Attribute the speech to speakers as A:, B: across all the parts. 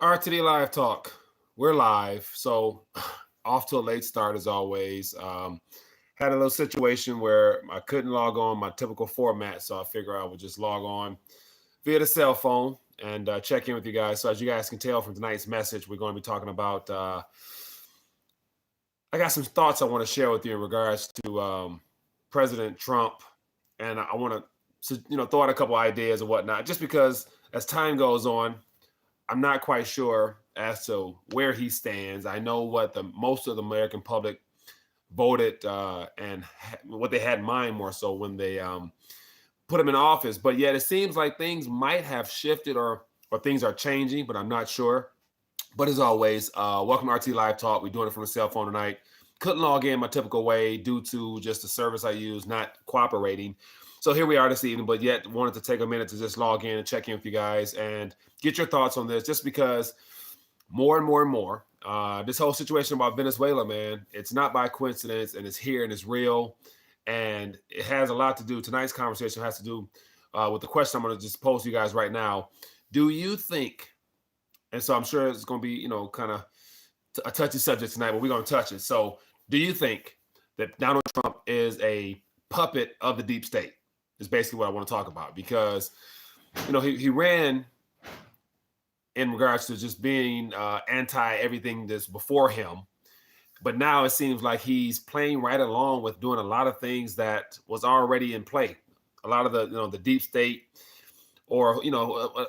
A: RTD Live Talk. We're live, so off to a late start as always. Had a little situation where I couldn't log on my typical format, so I figured I would just log on via the cell phone and check in with you guys. So as you guys can tell from tonight's message, we're going to be talking about. I got some thoughts I want to share with you in regards to President Trump, and I want to throw out a couple ideas and whatnot, just because as time goes on, I'm not quite sure as to where he stands. I know what most of the American public voted and what they had in mind more so when they put him in office. But yet it seems like things might have shifted or things are changing, but I'm not sure. But as always, welcome to RT Live Talk. We're doing it from the cell phone tonight. Couldn't log in my typical way due to just the service I use not cooperating. So here we are this evening, but yet wanted to take a minute to just log in and check in with you guys and get your thoughts on this, just because more and more, this whole situation about Venezuela, man, it's not by coincidence, and it's here and it's real, and it has a lot to do. Tonight's conversation has to do with the question I'm going to just pose to you guys right now. Do you think, and so I'm sure it's going to be, kind of a touchy subject tonight, but we're going to touch it. So do you think that Donald Trump is a puppet of the deep state? Is basically what I want to talk about, because, he ran in regards to just being anti everything that's before him. But now it seems like he's playing right along with doing a lot of things that was already in play. A lot of the deep state, or,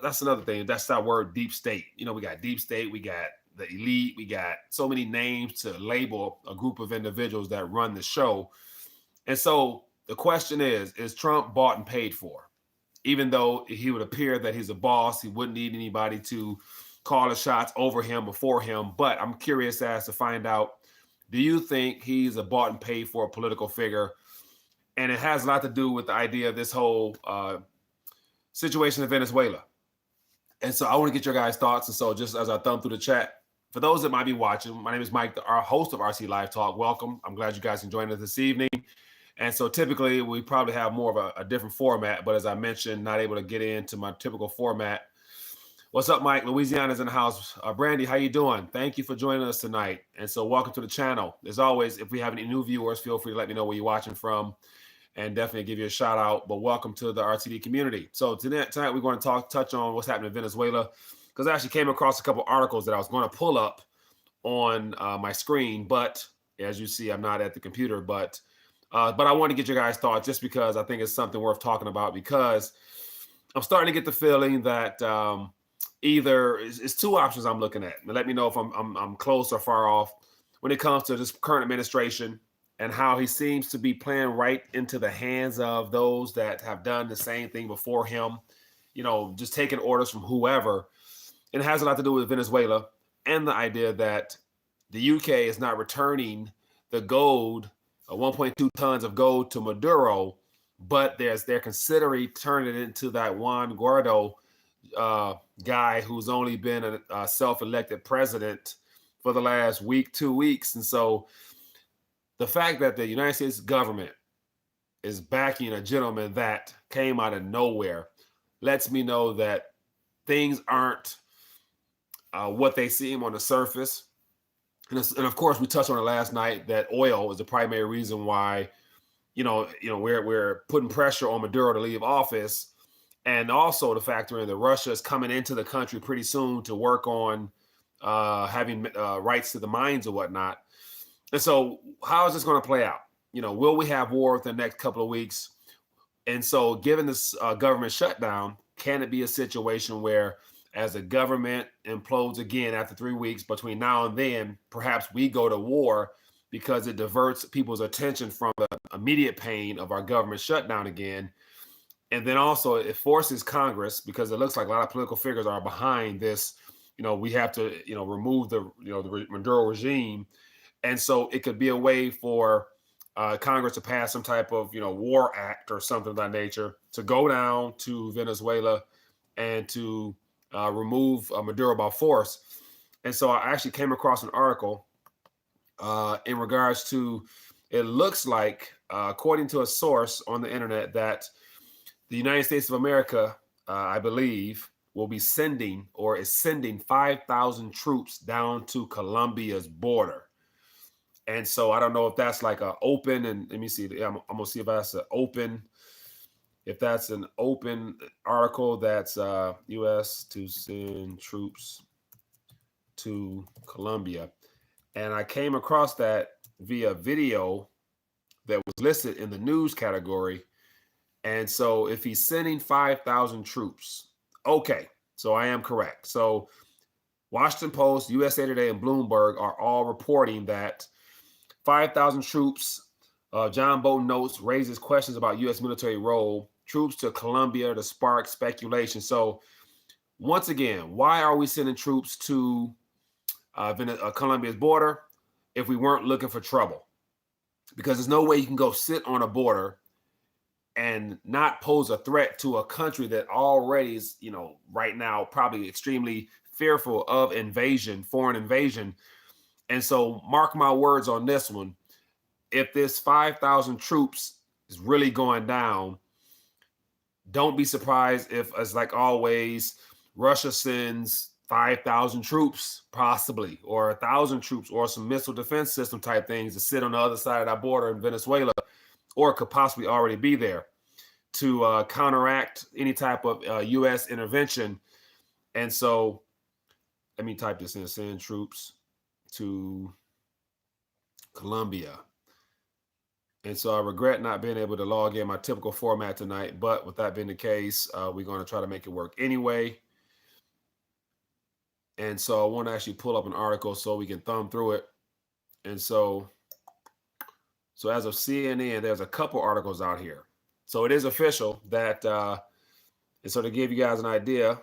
A: that's another thing. That's that word, deep state. We got deep state, we got the elite, we got so many names to label a group of individuals that run the show. And so the question is Trump bought and paid for? Even though he would appear that he's a boss, he wouldn't need anybody to call the shots over him, before him. But I'm curious as to find out, do you think he's a bought and paid for political figure? And it has a lot to do with the idea of this whole situation in Venezuela. And so I want to get your guys' thoughts. And so just as I thumb through the chat, for those that might be watching, my name is Mike, our host of RC Live Talk. Welcome. I'm glad you guys can join us this evening. And so typically we probably have more of a different format, but as I mentioned, not able to get into my typical format. What's up, Mike? Louisiana's in the house. Brandy, how you doing? Thank you for joining us tonight. And so welcome to the channel. As always, if we have any new viewers, feel free to let me know where you're watching from and definitely give you a shout out. But welcome to the RTD community. So tonight we're going to touch on what's happening in Venezuela, because I actually came across a couple articles that I was going to pull up on my screen. But as you see, I'm not at the computer, but I want to get your guys' thoughts, just because I think it's something worth talking about, because I'm starting to get the feeling that either it's two options I'm looking at. And let me know if I'm close or far off when it comes to this current administration and how he seems to be playing right into the hands of those that have done the same thing before him, just taking orders from whoever. And it has a lot to do with Venezuela and the idea that the UK is not returning the gold, 1.2 tons of gold to Maduro, but they're considering turning it into that Juan Guaido guy who's only been a self-elected president for the last week, 2 weeks. And so the fact that the United States government is backing a gentleman that came out of nowhere lets me know that things aren't what they seem on the surface. And of course, we touched on it last night that oil is the primary reason why, we're putting pressure on Maduro to leave office, and also the factor in that Russia is coming into the country pretty soon to work on having rights to the mines or whatnot. And so, how is this going to play out? Will we have war within the next couple of weeks? And so, given this government shutdown, can it be a situation where, as the government implodes again after 3 weeks, between now and then, perhaps we go to war, because it diverts people's attention from the immediate pain of our government shutdown again. And then also it forces Congress, because it looks like a lot of political figures are behind this. We have to, remove the Maduro regime. And so it could be a way for Congress to pass some type of, war act or something of that nature to go down to Venezuela and to remove Maduro by force. And so I actually came across an article in regards to, it looks like, according to a source on the internet, that the United States of America, I believe, will be sending or is sending 5,000 troops down to Colombia's border. And so I don't know if that's like an open, and let me see, I'm going to see if that's an open, if that's an open article that's U.S. to send troops to Colombia. And I came across that via video that was listed in the news category. And so if he's sending 5,000 troops, okay, so I am correct. So Washington Post, USA Today, and Bloomberg are all reporting that 5,000 troops, John Bolton notes, raises questions about U.S. military role, troops to Colombia to spark speculation. So once again, why are we sending troops to Colombia's border if we weren't looking for trouble? Because there's no way you can go sit on a border and not pose a threat to a country that already is, right now probably extremely fearful of invasion, foreign invasion. And so mark my words on this one. If this 5,000 troops is really going down, don't be surprised if, as like always, Russia sends 5,000 troops, possibly, or 1,000 troops, or some missile defense system type things to sit on the other side of that border in Venezuela, or could possibly already be there to counteract any type of U.S. intervention. And so let me type this in, send troops to Colombia. And so I regret not being able to log in my typical format tonight, but with that being the case, we're going to try to make it work anyway. And so I want to actually pull up an article so we can thumb through it. And so as of CNN, there's a couple articles out here. So it is official that, and so to give you guys an idea,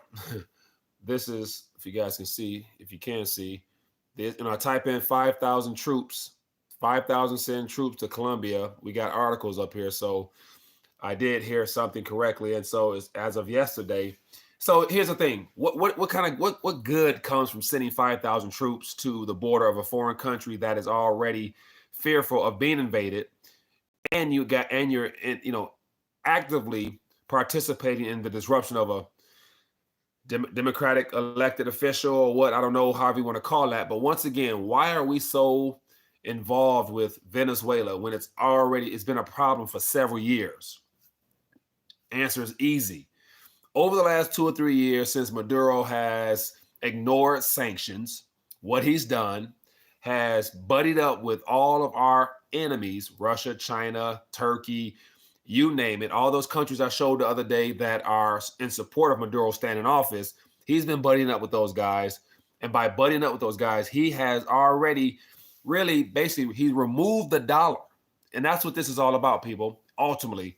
A: this is, if you guys can see, if you can see, this, I type in 5,000 troops, 5,000 send troops to Colombia. We got articles up here. So I did hear something correctly. And so it's as of yesterday. So here's the thing. What good comes from sending 5,000 troops to the border of a foreign country that is already fearful of being invaded, and you're actively participating in the disruption of a democratic elected official, or what, I don't know, however you want to call that. But once again, why are we so involved with Venezuela when it's been a problem for several years? Answer is easy. Over the last 2 or 3 years, since Maduro has ignored sanctions, what he's done has buddied up with all of our enemies, Russia, China, Turkey, you name it, all those countries I showed the other day that are in support of Maduro staying in office. He's been buddying up with those guys. And by buddying up with those guys, he has already really basically, he removed the dollar. And that's what this is all about, people. Ultimately,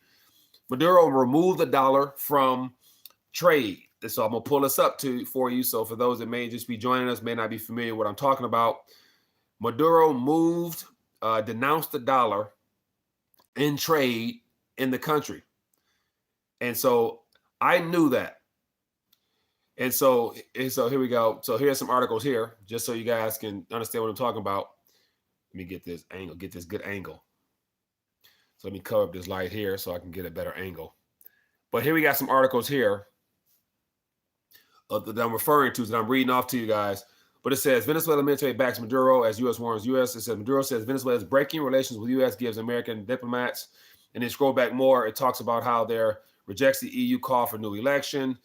A: Maduro removed the dollar from trade. And so I'm going to pull this up for you. So for those that may just be joining us, may not be familiar with what I'm talking about, Maduro denounced the dollar in trade in the country. And so I knew that. And so here we go. So here's some articles here, just so you guys can understand what I'm talking about. Let me get this good angle. So let me cover up this light here so I can get a better angle. But here we got some articles here that I'm referring to, that I'm reading off to you guys. But it says, Venezuela military backs Maduro as U.S. warns U.S. It says, Maduro says Venezuela is breaking relations with U.S. gives American diplomats. And then scroll back more, it talks about how there rejects the EU call for new election.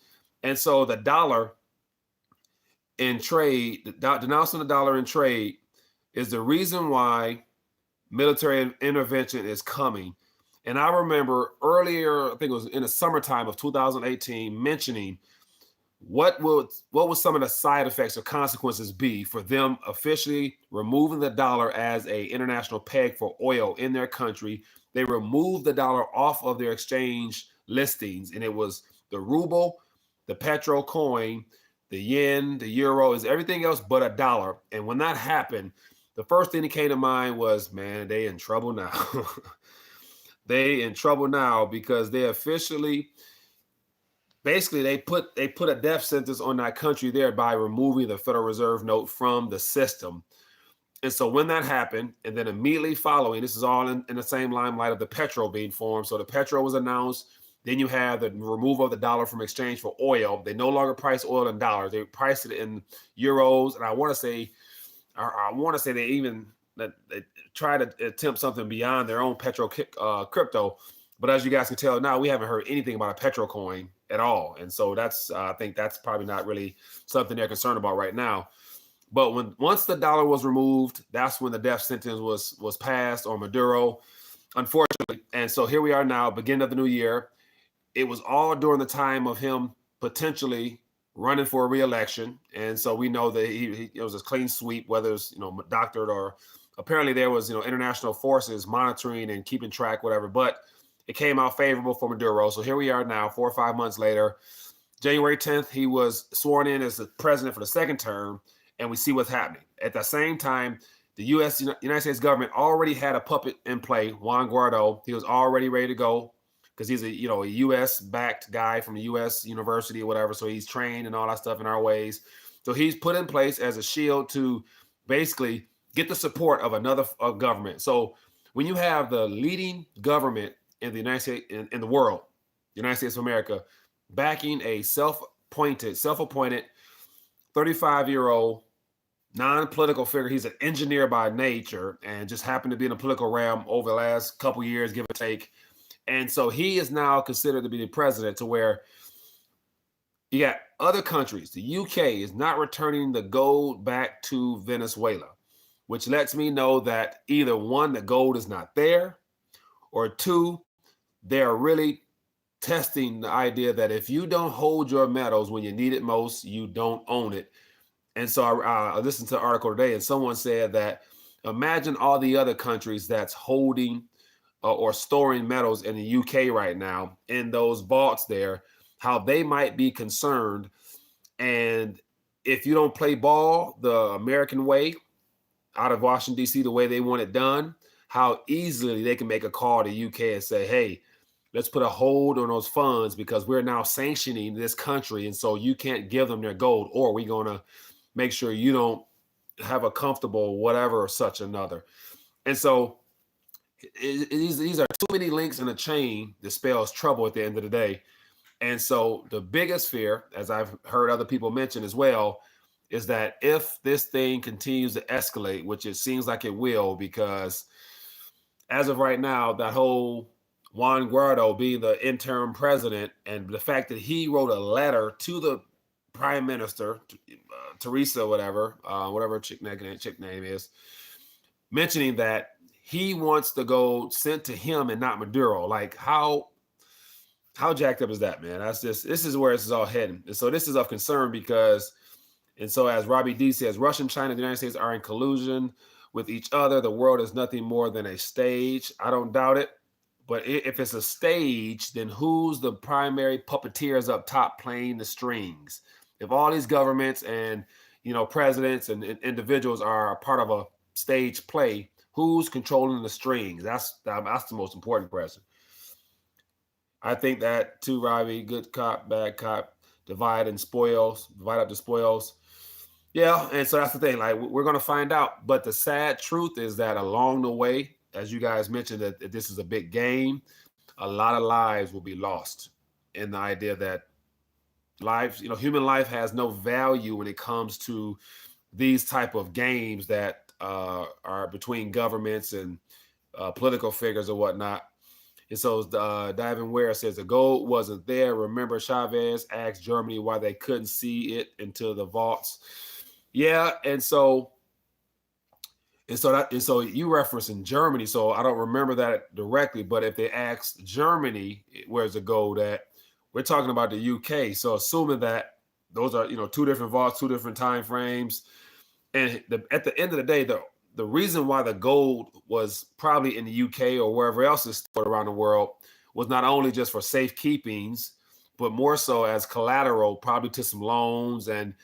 A: And so the dollar in trade, denouncing the dollar in trade is the reason why military intervention is coming. And I remember earlier, I think it was in the summertime of 2018, mentioning what would some of the side effects or consequences be for them officially removing the dollar as a international peg for oil in their country. They removed the dollar off of their exchange listings, and it was the ruble, the petro coin, the yen, the euro, is everything else but a dollar. And when that happened, the first thing that came to mind was, man, they in trouble now. They in trouble now because they officially, basically, they put a death sentence on that country there by removing the Federal Reserve note from the system. And so when that happened, and then immediately following, this is all in the same limelight of the petro being formed. So the petro was announced, Then you have the removal of the dollar from exchange for oil. They no longer price oil in dollars. They price it in euros. And I want to say they even they try to attempt something beyond their own crypto. But as you guys can tell now, we haven't heard anything about a petro coin at all. And so that's I think that's probably not really something they're concerned about right now. But once the dollar was removed, that's when the death sentence was passed on Maduro, unfortunately. And so here we are now, beginning of the new year. It was all during the time of him potentially running for a re-election. And so we know that it was a clean sweep, whether it's, doctored or apparently there was, international forces monitoring and keeping track, whatever. But it came out favorable for Maduro. So here we are now, 4 or 5 months later. January 10th, he was sworn in as the president for the second term. And we see what's happening. At the same time, the United States government already had a puppet in play, Juan Guaido. He was already ready to go because he's a U.S.-backed guy from a U.S. university or whatever. So he's trained and all that stuff in our ways. So he's put in place as a shield to basically get the support of another government. So when you have the leading government in the United States, in the world, the United States of America, backing a self-appointed 35-year-old non-political figure. He's an engineer by nature and just happened to be in the political realm over the last couple years, give or take. And so he is now considered to be the president, to where you got other countries. The UK is not returning the gold back to Venezuela, which lets me know that either one, the gold is not there, or two, they're really testing the idea that if you don't hold your metals when you need it most, you don't own it. And so I listened to an article today, and someone said that imagine all the other countries that's holding or storing metals in the UK right now in those vaults there, how they might be concerned. And if you don't play ball the American way out of Washington, D.C., the way they want it done, how easily they can make a call to UK and say, hey, let's put a hold on those funds because we're now sanctioning this country. And so you can't give them their gold, or we're going to make sure you don't have a comfortable whatever or such another. And so these are too many links in a chain that spells trouble at the end of the day. And so the biggest fear, as I've heard other people mention as well, is that if this thing continues to escalate, which it seems like it will, because as of right now, that whole Juan Guaido being the interim president and the fact that he wrote a letter to the prime minister, Teresa, whatever chick name is, mentioning that he wants the gold sent to him and not Maduro. Like how jacked up is that, man? This is where this is all heading. And so this is of concern because, and so as Robbie D says, Russia and China and the United States are in collusion with each other. The world is nothing more than a stage. I don't doubt it. But if it's a stage, then who's the primary puppeteers up top playing the strings? If all these governments and, presidents and individuals are a part of a stage play, who's controlling the strings? That's the most important question. I think that too, Robbie. Good cop, bad cop, divide up the spoils. Yeah, and so that's the thing. Like, we're going to find out. But the sad truth is that along the way, as you guys mentioned, that this is a big game, a lot of lives will be lost in the idea that human life has no value when it comes to these type of games that are between governments and political figures or whatnot. And so Divin Ware says the gold wasn't there. Remember, Chavez asked Germany why they couldn't see it into the vaults. Yeah, and so you referencing Germany. So I don't remember that directly, but if they asked Germany where's the gold at, we're talking about the UK. So assuming that those are two different vaults, two different time frames, and at the end of the day, the reason why the gold was probably in the UK or wherever else is stored around the world was not only just for safekeepings, but more so as collateral, probably to some loans. And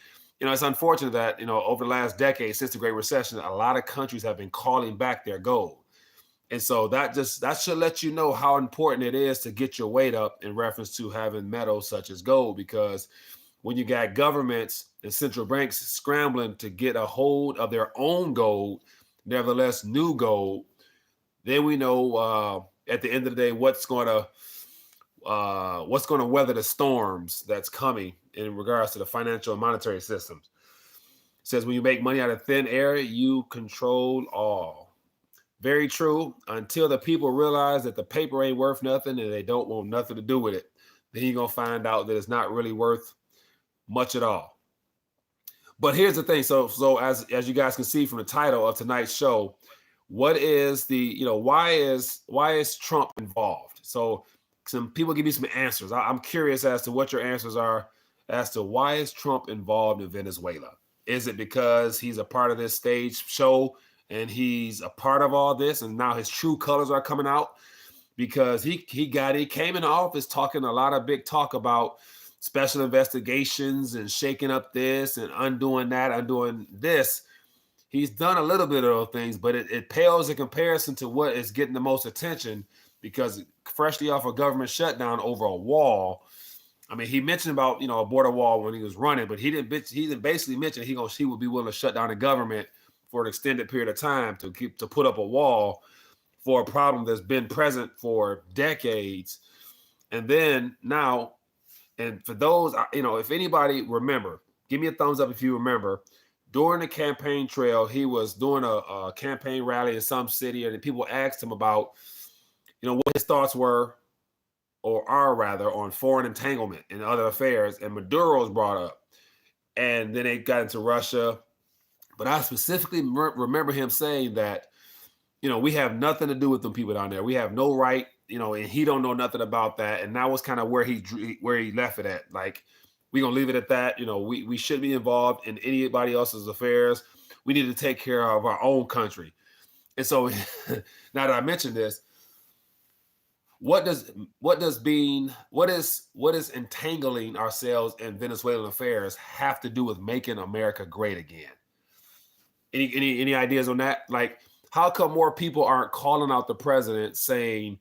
A: it's unfortunate that over the last decade since the Great Recession, a lot of countries have been calling back their gold. And so that should let you know how important it is to get your weight up in reference to having metals such as gold, because when you got governments and central banks scrambling to get a hold of their own gold, nevertheless new gold, then we know at the end of the day what's going to what's going to weather the storms that's coming in regards to the financial and monetary systems. It says, when you make money out of thin air, you control all. Very true. Until the people realize that the paper ain't worth nothing and they don't want nothing to do with it, then you're going to find out that it's not really worth much at all. But here's the thing. So as you guys can see from the title of tonight's show, what is the, why is Trump involved? So some people give you some answers. I'm curious as to what your answers are as to why is Trump involved in Venezuela? Is it because he's a part of this stage show and he's a part of all this and now his true colors are coming out? Because he came into office talking a lot of big talk about special investigations and shaking up this and undoing that, undoing this. He's done a little bit of those things, but it pales in comparison to what is getting the most attention, because freshly off a government shutdown over a wall. I mean, he mentioned about, a border wall when he was running, but he didn't basically mention he would be willing to shut down the government for an extended period of time to put up a wall for a problem that's been present for decades. And then now, and for those, if anybody remember, give me a thumbs up if you remember, during the campaign trail, he was doing a campaign rally in some city, and people asked him about, what his thoughts were, or are rather, on foreign entanglement and other affairs, and Maduro's brought up. And then they got into Russia. But I specifically remember him saying that, we have nothing to do with them people down there. We have no right, and he don't know nothing about that. And that was kind of where he left it at. Like, we're going to leave it at that. We shouldn't be involved in anybody else's affairs. We need to take care of our own country. And so now that I mentioned this, what is entangling ourselves in Venezuelan affairs have to do with making America great again? Any ideas on that? Like, how come more people aren't calling out the president saying,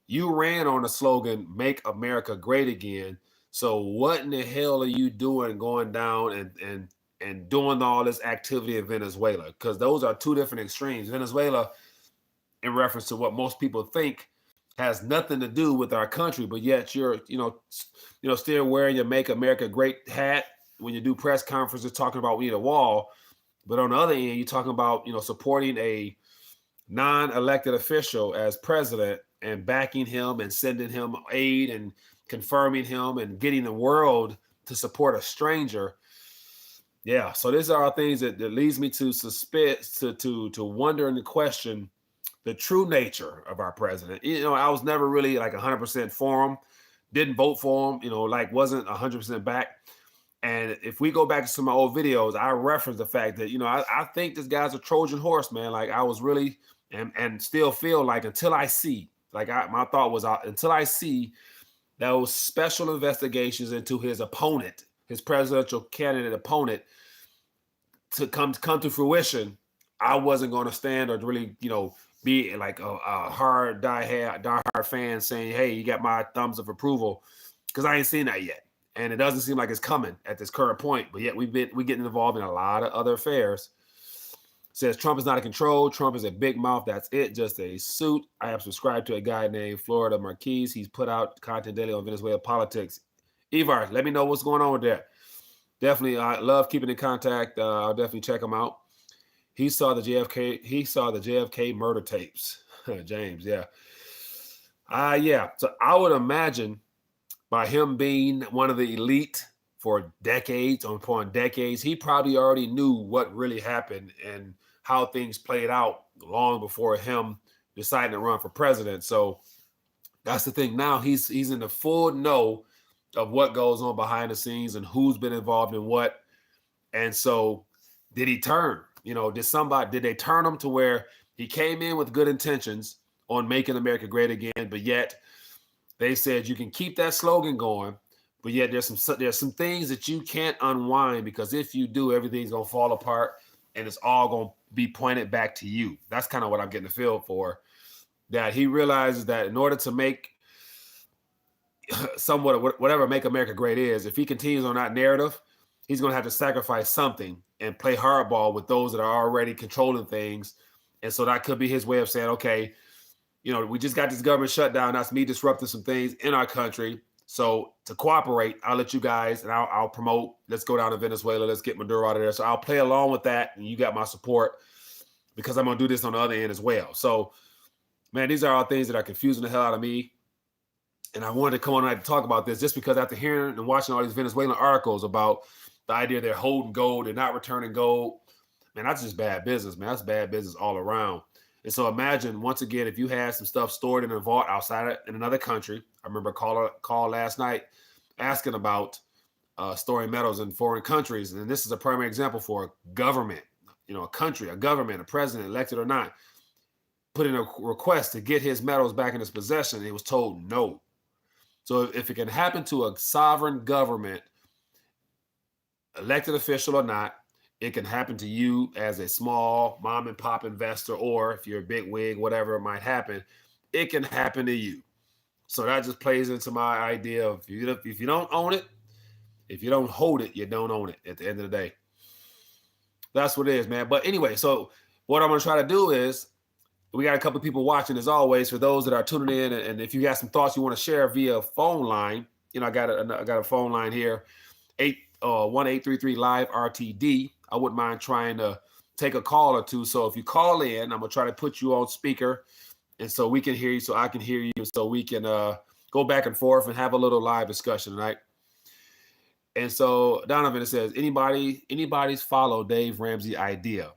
A: you ran on the slogan, make America great again? So what in the hell are you doing going down and doing all this activity in Venezuela? Because those are two different extremes. Venezuela, in reference to what most people think, has nothing to do with our country, but yet you're, still wearing your Make America Great hat when you do press conferences talking about we need a wall. But on the other end, you're talking about, supporting a non-elected official as president and backing him and sending him aid and confirming him and getting the world to support a stranger. Yeah. So these are all things that leads me to suspect, to wonder and to question the true nature of our president. I was never really like 100% for him, didn't vote for him, wasn't 100% back. And if we go back to some of my old videos, I reference the fact that, I think this guy's a Trojan horse, man. Like, I was really, and still feel like, until I see, my thought was, until I see those special investigations into his opponent, his presidential candidate opponent, to come to fruition, I wasn't going to stand or really, be like a hard die-hard fan saying, hey, you got my thumbs of approval, because I ain't seen that yet. And it doesn't seem like it's coming at this current point, but yet we're getting involved in a lot of other affairs. Says Trump is not in control. Trump is a big mouth. That's it. Just a suit. I have subscribed to a guy named Florida Marquise. He's put out content daily on Venezuela politics. Ivar, let me know what's going on with that. Definitely, I love keeping in contact. I'll definitely check him out. He saw the JFK murder tapes. James, yeah. Yeah. So I would imagine, by him being one of the elite for decades upon decades, he probably already knew what really happened and how things played out long before him deciding to run for president. So that's the thing. Now he's in the full know of what goes on behind the scenes and who's been involved in what. And so did he turn? Did they turn him to where he came in with good intentions on making America great again, but yet they said you can keep that slogan going, but yet there's some things that you can't unwind, because if you do, everything's going to fall apart and it's all going to be pointed back to you. That's kind of what I'm getting the feel for, that he realizes that in order to make somewhat whatever Make America Great is, if he continues on that narrative, he's going to have to sacrifice something and play hardball with those that are already controlling things. And so that could be his way of saying, okay, we just got this government shutdown. That's me disrupting some things in our country. So to cooperate, I'll let you guys, and I'll promote, let's go down to Venezuela. Let's get Maduro out of there. So I'll play along with that. And you got my support because I'm going to do this on the other end as well. So, man, these are all things that are confusing the hell out of me. And I wanted to come on tonight to talk about this just because after hearing and watching all these Venezuelan articles about the idea they're holding gold, they're not returning gold, man, that's just bad business, man. That's bad business all around. And so imagine, once again, if you had some stuff stored in a vault outside in another country. I remember a call last night asking about storing metals in foreign countries. And this is a primary example for a government, a country, a government, a president, elected or not, put in a request to get his metals back in his possession. And he was told no. So if it can happen to a sovereign government, elected official or not, it can happen to you as a small mom and pop investor, or if you're a big wig, whatever it might happen, it can happen to you. So that just plays into my idea of if you don't own it, if you don't hold it, you don't own it at the end of the day. That's what it is, man. But anyway, so what I'm going to try to do is, we got a couple of people watching as always. For those that are tuning in, and if you got some thoughts you want to share via phone line, I got a phone line here, 1-833 live RTD. I wouldn't mind trying to take a call or two. So if you call in, I'm gonna try to put you on speaker, and so we can hear you, so I can hear you, so we can go back and forth and have a little live discussion tonight. And so Donovan, it says, anybody's follow Dave Ramsey idea.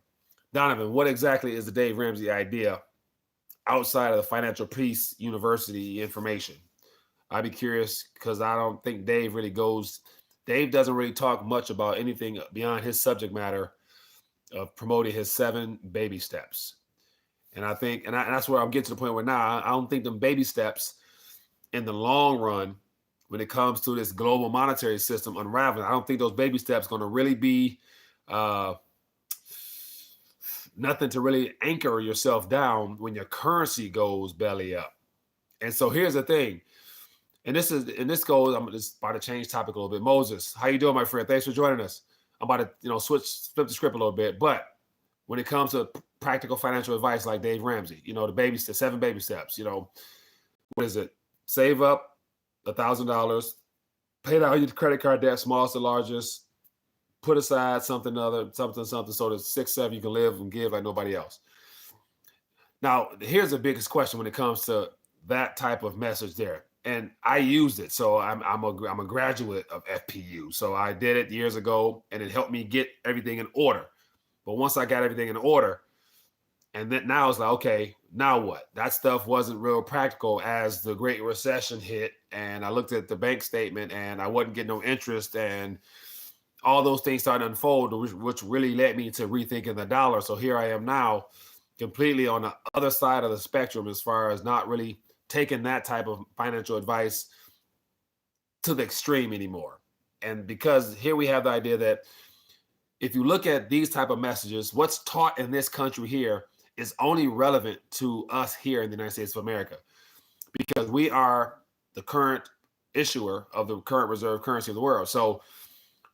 A: Donovan, what exactly is the Dave Ramsey idea outside of the Financial Peace University information? I'd be curious because I don't think Dave doesn't really talk much about anything beyond his subject matter of promoting his 7 baby steps. And I think, and that's where I'm getting to the point where now I don't think them baby steps in the long run, when it comes to this global monetary system unraveling, I don't think those baby steps going to really be nothing to really anchor yourself down when your currency goes belly up. And so here's the thing. I'm just about to change topic a little bit. Moses, how you doing, my friend? Thanks for joining us. I'm about to, flip the script a little bit. But when it comes to practical financial advice like Dave Ramsey, the 7 baby steps, what is it? Save up $1,000, pay down your credit card debt, smallest to largest, put aside something, so that 6, 7 you can live and give like nobody else. Now, here's the biggest question when it comes to that type of message there. And I used it. So I'm a graduate of FPU. So I did it years ago, and it helped me get everything in order. But once I got everything in order, and then now it's like, okay, now what? That stuff wasn't real practical as the Great Recession hit, and I looked at the bank statement, and I wasn't getting no interest, and all those things started to unfold, which really led me to rethinking the dollar. So here I am now, completely on the other side of the spectrum as far as not really taking that type of financial advice to the extreme anymore. And because here we have the idea that if you look at these type of messages, what's taught in this country here is only relevant to us here in the United States of America, because we are the current issuer of the current reserve currency of the world. So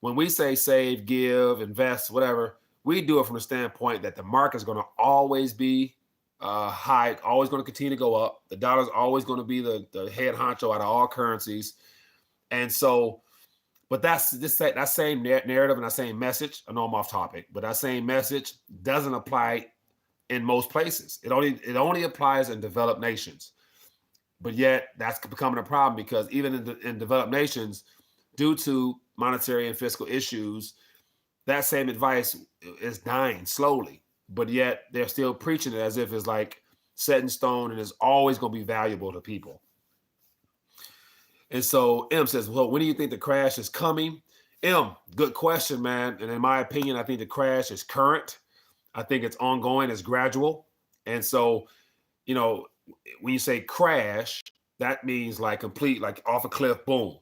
A: when we say save, give, invest, whatever, we do it from the standpoint that the market is going to always be high, always going to continue to go up. The dollar is always going to be the head honcho out of all currencies. And so, but that same narrative and that same message, I know I'm off topic, but that same message doesn't apply in most places. It only applies in developed nations. But yet that's becoming a problem, because even in developed nations, due to monetary and fiscal issues, that same advice is dying slowly. But yet they're still preaching it as if it's like set in stone and is always going to be valuable to people. And so M says, well, when do you think the crash is coming? M, good question, man. And in my opinion, I think the crash is current. I think it's ongoing, it's gradual. And so, when you say crash, that means like complete, like off a cliff, boom.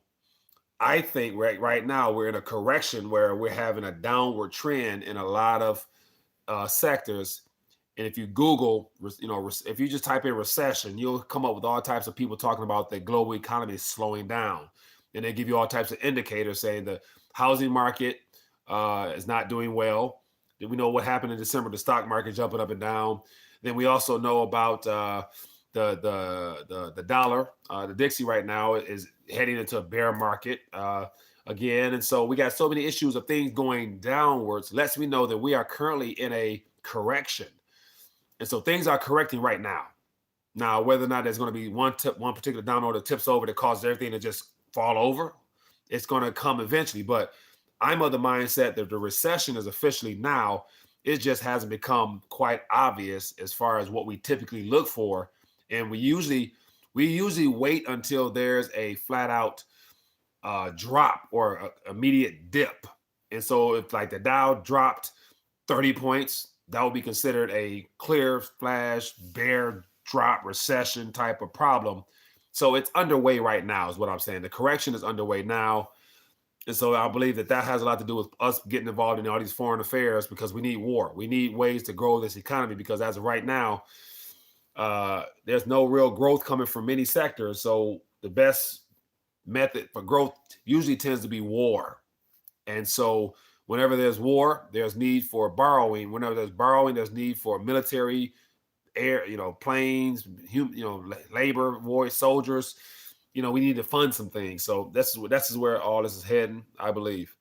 A: I think right now we're in a correction where we're having a downward trend in a lot of sectors. And if you Google, if you just type in recession, you'll come up with all types of people talking about the global economy is slowing down. And they give you all types of indicators saying the housing market is not doing well. Then we know what happened in December, the stock market jumping up and down. Then we also know about the dollar, the Dixie right now is heading into a bear market again. And so we got so many issues of things going downwards. Lets me know that we are currently in a correction. And so things are correcting right now. Now, whether or not there's going to be one particular download that tips over that causes everything to just fall over, it's going to come eventually. But I'm of the mindset that the recession is officially now. It just hasn't become quite obvious as far as what we typically look for. And we usually wait until there's a flat out drop or a immediate dip. And so if like the Dow dropped 30 points, that would be considered a clear flash bear drop recession type of problem. So it's underway right now is what I'm saying. The correction is underway now. And so I believe that has a lot to do with us getting involved in all these foreign affairs because we need war. We need ways to grow this economy because as of right now, there's no real growth coming from many sectors. So the best method for growth usually tends to be war. And so whenever there's war, there's need for borrowing. Whenever there's borrowing, there's need for military, air, planes, labor, voice, soldiers. We need to fund some things. So that's where all this is heading, I believe.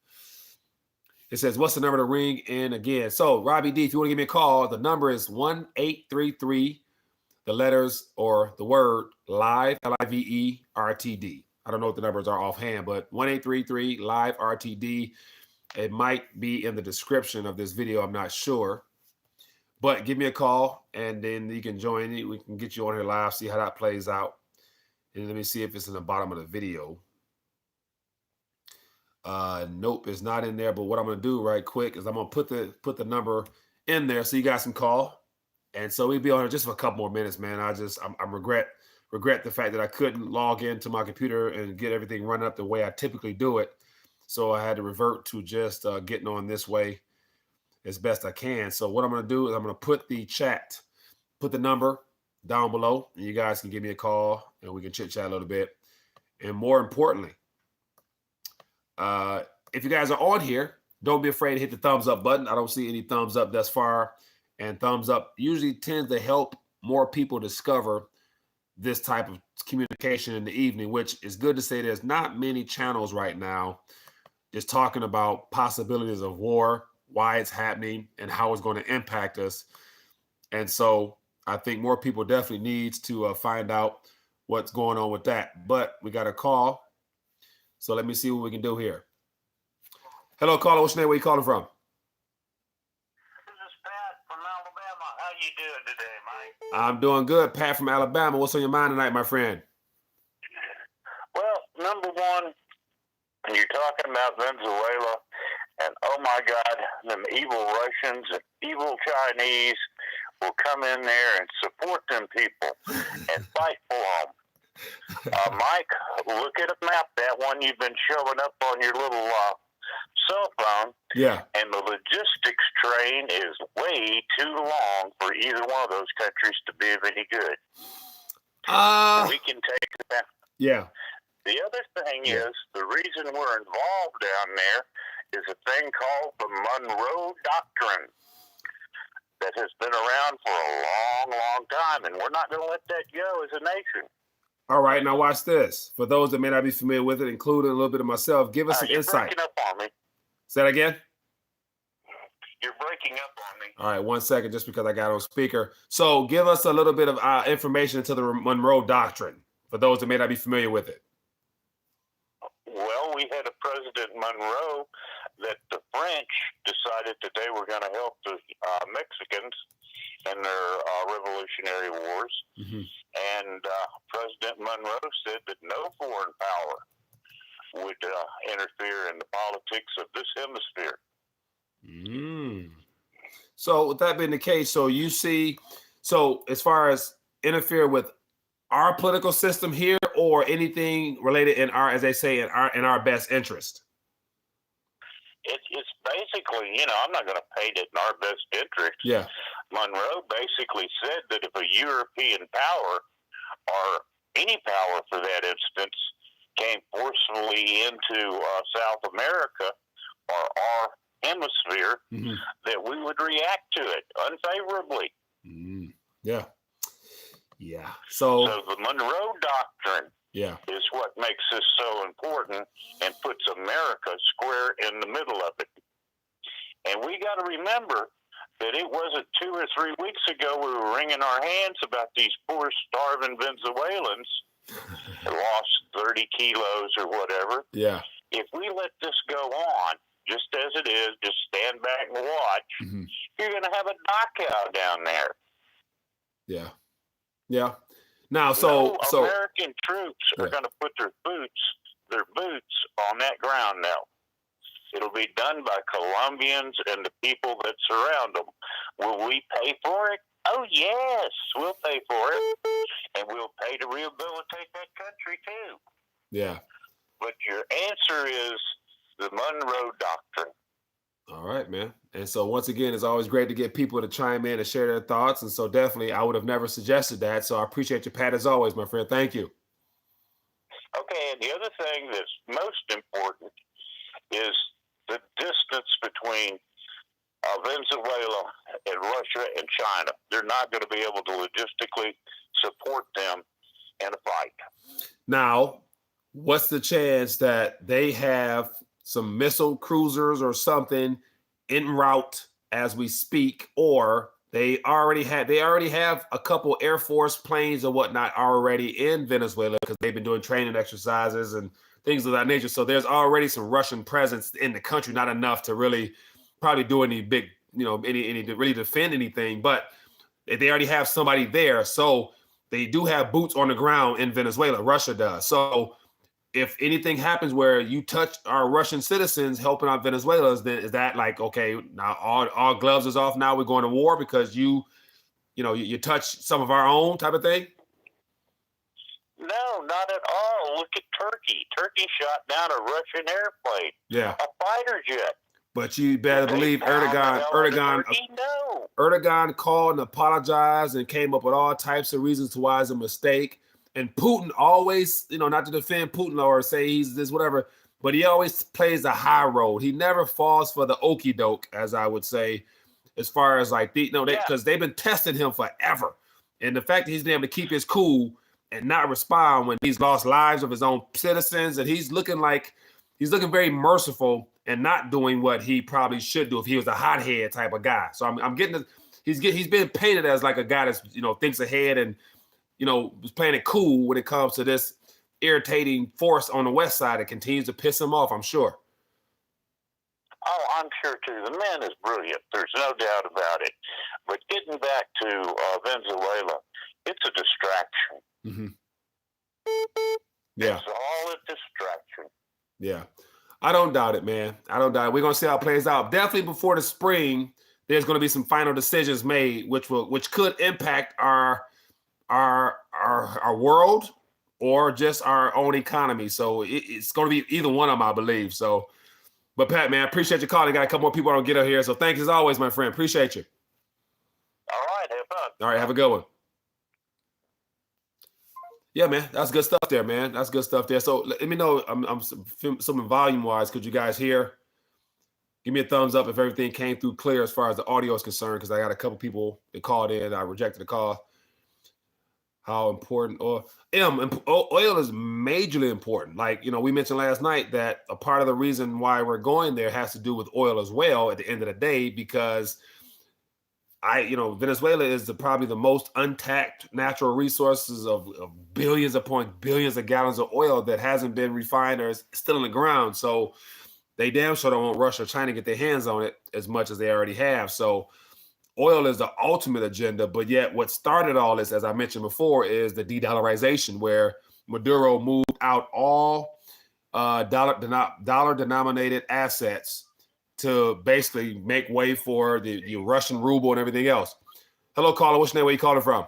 A: It says, what's the number to ring in again? So Robbie D, if you want to give me a call, the number is 1-833, the letters or the word live, LIVE, RTD. I don't know what the numbers are offhand, but 1-833 live RTD. It might be in the description of this video. I'm not sure. But give me a call and then you can join me. We can get you on here live, see how that plays out. And let me see if it's in the bottom of the video. Nope, it's not in there. But what I'm going to do right quick is I'm going to put the number in there so you guys can call. And so we'll be on here just for a couple more minutes, man. I regret the fact that I couldn't log into my computer and get everything running up the way I typically do it. So I had to revert to just getting on this way as best I can. So what I'm going to do is I'm going to put the number down below, and you guys can give me a call and we can chit chat a little bit. And more importantly, if you guys are on here, don't be afraid to hit the thumbs up button. I don't see any thumbs up thus far, and thumbs up usually tends to help more people discover this type of communication in the evening, which is good to say there's not many channels right now just talking about possibilities of war, why it's happening, and how it's going to impact us. And so I think more people definitely needs to find out what's going on with that. But we got a call. So let me see what we can do here. Hello, caller. What's your name? Where you calling from?
B: This is Pat from Alabama. How you doing today, Mike?
A: I'm doing good. Pat from Alabama. What's on your mind tonight, my friend?
B: Well, number one, you're talking about Venezuela, and oh my God, them evil Russians and evil Chinese will come in there and support them people and fight for them. Mike, look at a map, that one you've been showing up on your little cell phone.
A: Yeah.
B: And the logistics train is way too long for either one of those countries to be of any good. We can take that.
A: Yeah.
B: The other thing is, the reason we're involved down there is a thing called the Monroe Doctrine that has been around for a long, long time, and we're not going to let that go as a nation.
A: All right, now watch this. For those that may not be familiar with it, including a little bit of myself, give us some
B: you're
A: insight.
B: Breaking up on me.
A: Say that again?
B: You're breaking up on me.
A: All right, 1 second, just because I got on speaker. So give us a little bit of information into the Monroe Doctrine, for those that may not be familiar with it.
B: Well, we had a President Monroe that the French decided that they were going to help the Mexicans in their Revolutionary Wars. Mm-hmm. And President Monroe said that no foreign power would interfere in the politics of this hemisphere.
A: Mm. So with that being the case, so you see, so as far as interfere with our political system here, or anything related in our, as they say, in our best interest?
B: It's basically, I'm not going to paint it in our best interest.
A: Yeah.
B: Monroe basically said that if a European power, or any power for that instance, came forcefully into South America or our hemisphere, mm-hmm. that we would react to it unfavorably.
A: Mm-hmm. Yeah. Yeah.
B: So the Monroe Doctrine is what makes this so important and puts America square in the middle of it. And we got to remember that it wasn't 2 or 3 weeks ago we were wringing our hands about these poor starving Venezuelans that lost 30 kilos or whatever.
A: Yeah.
B: If we let this go on, just as it is, just stand back and watch, you're going to have a knockout down there.
A: Yeah. Yeah. Now,
B: American troops are going to put their boots on that ground now. It'll be done by Colombians and the people that surround them. Will we pay for it? Oh, yes, we'll pay for it. And we'll pay to rehabilitate that country, too.
A: Yeah.
B: But your answer is the Monroe Doctrine.
A: All right, man. And so once again, it's always great to get people to chime in and share their thoughts. And so definitely, I would have never suggested that. So I appreciate you, Pat, as always, my friend. Thank you.
B: Okay, and the other thing that's most important is the distance between Venezuela and Russia and China. They're not going to be able to logistically support them in a fight.
A: Now, what's the chance that they have some missile cruisers or something en route as we speak, or they already have a couple Air Force planes or whatnot already in Venezuela because they've been doing training exercises and things of that nature. So there's already some Russian presence in the country, not enough to really probably do any big, any to really defend anything, but they already have somebody there. So they do have boots on the ground in Venezuela. Russia does. So if anything happens where you touch our Russian citizens helping out Venezuelans, then is that like, okay, now all gloves is off, now we're going to war because you touch some of our own type of thing?
B: No, not at all. Look at Turkey. Turkey shot down a Russian airplane.
A: Yeah.
B: A fighter jet.
A: But you better believe Erdogan called and apologized and came up with all types of reasons to why it's a mistake. And Putin always, not to defend Putin or say he's this, whatever, but he always plays the high road. He never falls for the okie doke, as I would say, as far as like, because they've been testing him forever. And the fact that he's been able to keep his cool and not respond when he's lost lives of his own citizens, and he's looking very merciful and not doing what he probably should do if he was a hothead type of guy. So I'm getting he's been painted as like a guy that's thinks ahead and was playing it cool when it comes to this irritating force on the West Side. It continues to piss him off, I'm sure.
B: Oh, I'm sure too. The man is brilliant. There's no doubt about it. But getting back to Venezuela, it's a distraction.
A: Mm-hmm. Yeah.
B: It's all a distraction.
A: Yeah. I don't doubt it, man. I don't doubt it. We're going to see how it plays out. Definitely before the spring, there's going to be some final decisions made, which could impact our world or just our own economy. So it's going to be either one of them, I believe. So, but Pat, man, I appreciate you calling. Got a couple more people on get up here. So thanks as always, my friend. Appreciate you.
B: All right. Have fun.
A: All right. Have a good one. Yeah, man, that's good stuff there, man. That's good stuff there. So let me know, I'm some volume-wise, could you guys hear? Give me a thumbs up if everything came through clear as far as the audio is concerned, because I got a couple people that called in. I rejected the call. How important oil is majorly important. Like, we mentioned last night that a part of the reason why we're going there has to do with oil as well at the end of the day, because Venezuela is probably the most untapped natural resources of billions upon billions of gallons of oil that hasn't been refined or is still in the ground. So they damn sure don't want Russia or China to get their hands on it as much as they already have. So oil is the ultimate agenda. But yet what started all this, as I mentioned before, is the de-dollarization, where Maduro moved out all dollar-denominated assets to basically make way for the Russian ruble and everything else. Hello, caller. What's your name? Where you calling from?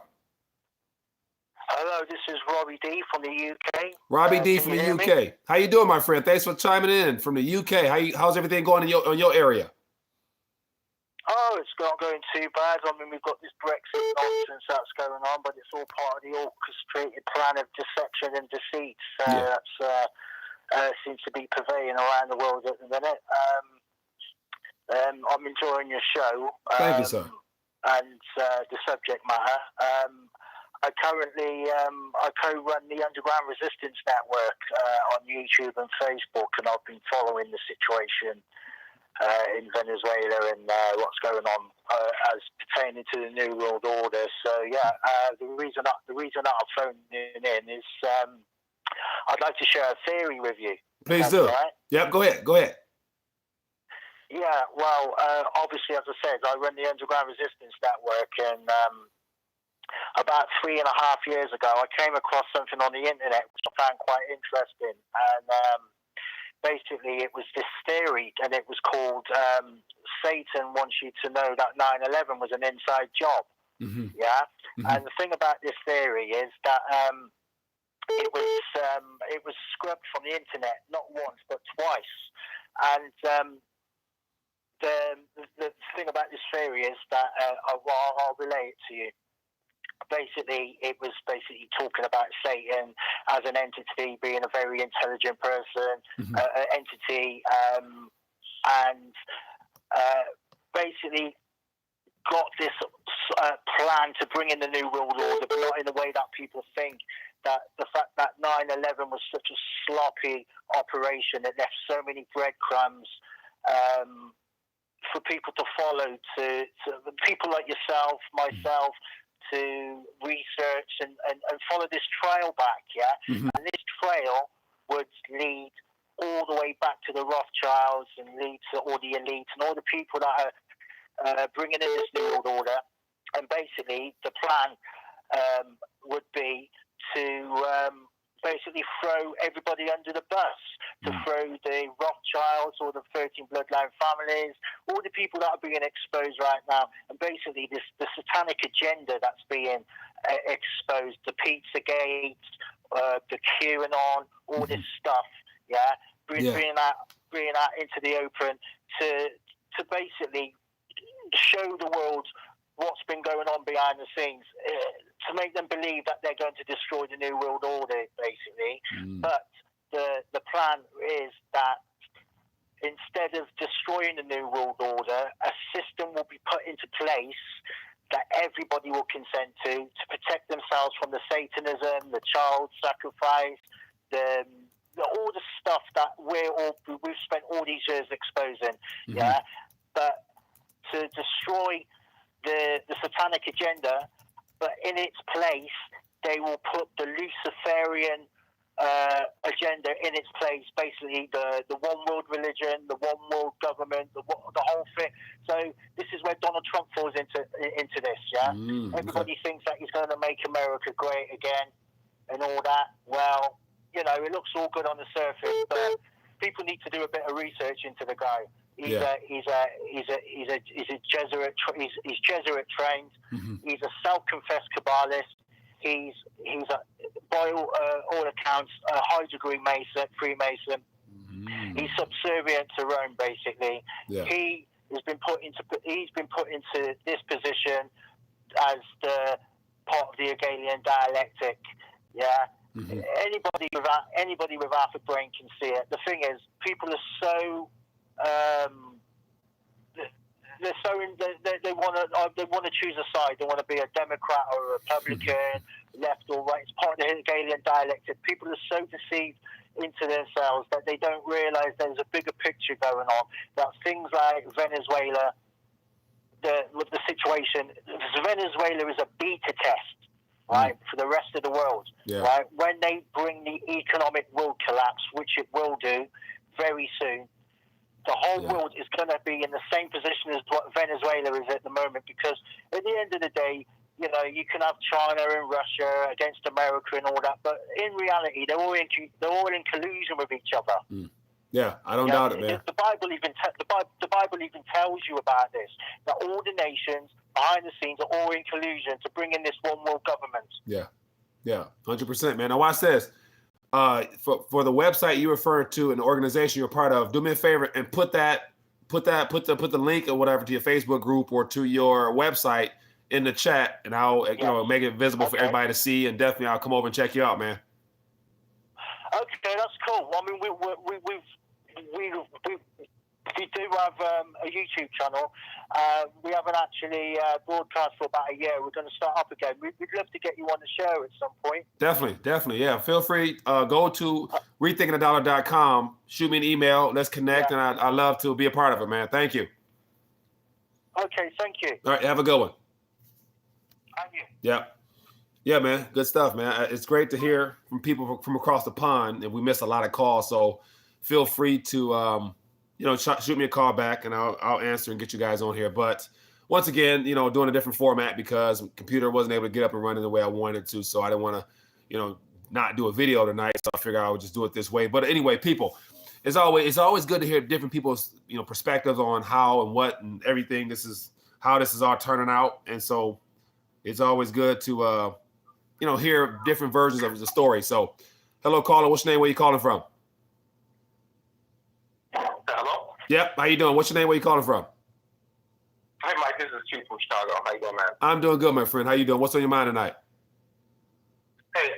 C: Hello, this is Robbie D from the UK.
A: Robbie D from the UK. Me? How you doing, my friend? Thanks for chiming in from the UK. How's everything going in your area?
C: Oh, it's not going too bad. I mean, we've got this Brexit nonsense that's going on, but it's all part of the orchestrated plan of deception and deceit. That seems to be prevailing around the world at the minute. I'm enjoying your show.
A: Thank you, sir.
C: And the subject matter. I currently I co-run the Underground Resistance Network on YouTube and Facebook, and I've been following the situation in Venezuela and what's going on as pertaining to the New World Order. So the reason that I'm phoning in is I'd like to share a theory with you.
A: Please do. Right? Yep, go ahead.
C: Yeah, well, obviously, as I said, I run the Underground Resistance Network, and about 3.5 years ago, I came across something on the internet which I found quite interesting, and basically it was this theory, and it was called Satan wants you to know that 9/11 was an inside job. Mm-hmm. Yeah, mm-hmm. And the thing about this theory is that it was scrubbed from the internet not once but twice, and the thing about this theory is that I'll relay it to you. Basically, it was talking about Satan as an entity, being a very intelligent person, mm-hmm. Entity, and basically got this plan to bring in the New World Order, but not in the way that people think. That the fact that 9/11 was such a sloppy operation that left so many breadcrumbs for people to follow, to people like yourself, myself, to research and follow this trail back, yeah? Mm-hmm. And this trail would lead all the way back to the Rothschilds and lead to all the elites and all the people that are bringing in this New World Order. And basically, the plan would be to basically throw everybody under the bus, to throw the Rothschilds or the 13 bloodline families, all the people that are being exposed right now, and basically the satanic agenda that's being exposed, the Pizzagate, the QAnon, all this stuff, bringing that into the open to basically show the world what's been going on behind the scenes, to make them believe that they're going to destroy the New World Order, basically. But the plan is that instead of destroying the New World Order, a system will be put into place that everybody will consent to protect themselves from the Satanism, the child sacrifice, all the stuff that we've spent all these years exposing. Mm-hmm. Yeah, but to destroy the satanic agenda, but in its place, they will put the Luciferian agenda in its place, basically the one world religion, the one world government, the whole thing. So this is where Donald Trump falls into this, yeah? Everybody thinks that he's going to make America great again and all that. Well, it looks all good on the surface, but people need to do a bit of research into the guy. He's Jesuit trained. Mm-hmm. He's a self-confessed Kabbalist. He's by all accounts a high degree Freemason. Mm-hmm. He's subservient to Rome, basically. Yeah. He has been put into this position as the part of the Hegelian dialectic. Yeah. Mm-hmm. Anybody with half a brain can see it. The thing is, people are so they want to choose a side. They want to be a Democrat or a Republican, left or right. It's part of the Hegelian dialectic. People are so deceived into themselves that they don't realize there's a bigger picture going on. That things like Venezuela, with the situation, Venezuela is a beta test, right, for the rest of the world. Yeah. Right, when they bring the economic world collapse, which it will do very soon. The whole world is going to be in the same position as what Venezuela is at the moment, because at the end of the day, you can have China and Russia against America and all that, but in reality, they're all in collusion with each other.
A: Yeah, I don't doubt it, man.
C: The Bible even tells you about this, that all the nations behind the scenes are all in collusion to bring in this one world government.
A: Yeah, 100%, man. Now watch this. For the website you referred to and the organization you're part of, do me a favor and put the link or whatever to your Facebook group or to your website in the chat, and I'll make it visible for everybody to see, and definitely I'll come over and check you out, man.
C: Okay, that's cool. I mean, we do have a YouTube channel. We haven't actually broadcast for about a year. We're going to start up again. We'd love to get you on the show at some point.
A: Definitely. Yeah. Feel free. Go to rethinkingthedollar.com. Shoot me an email. Let's connect. And I'd love to be a part of it, man. Thank you.
C: Okay. Thank you.
A: All right. Have a good one.
C: Thank you.
A: Yeah. Yeah, man. Good stuff, man. It's great to hear from people from across the pond, and we miss a lot of calls. So feel free to, shoot me a call back, and I'll answer and get you guys on here. But once again, doing a different format because computer wasn't able to get up and running the way I wanted to. So I didn't want to, not do a video tonight. So I figured I would just do it this way. But anyway, people, it's always good to hear different people's, perspectives on how and what and everything. This is how this is all turning out. And so it's always good to, hear different versions of the story. So, hello, caller. What's your name? Where you calling from?
D: Hello?
A: Yep. How you doing? What's your name? Where you calling from?
D: Hi, Mike. This is Chief from Chicago. How you doing, man?
A: I'm doing good, my friend. How you doing? What's on your mind tonight?
D: Hey,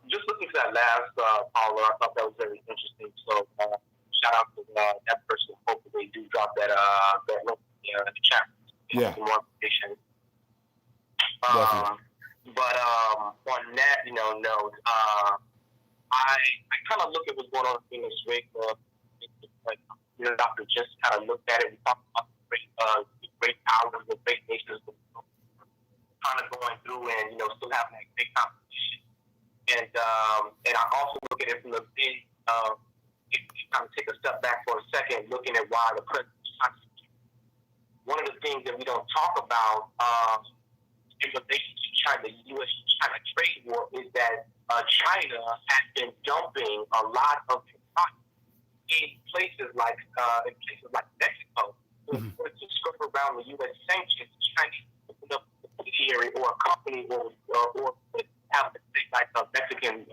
D: just looking for that last caller. I thought that was very interesting. So, shout out to that person. Hopefully, they do drop that link in the chat.
A: Yeah.
D: More information. But on that, note, I kind of look at what's going on in Venezuela. Like, Dr. just kind of looked at it. We talked about the great powers, the great nations, kind of going through and still having that big competition. And I also look at it from the big. If you kind of take a step back for a second, looking at why the president. One of the things that we don't talk about in relation to China, the U.S.-China trade war, is that China has been dumping a lot of their products in places like Mexico. Mm-hmm. To skirt around the U.S. sanctions, Chinese open up a subsidiary or a company or have like a Mexican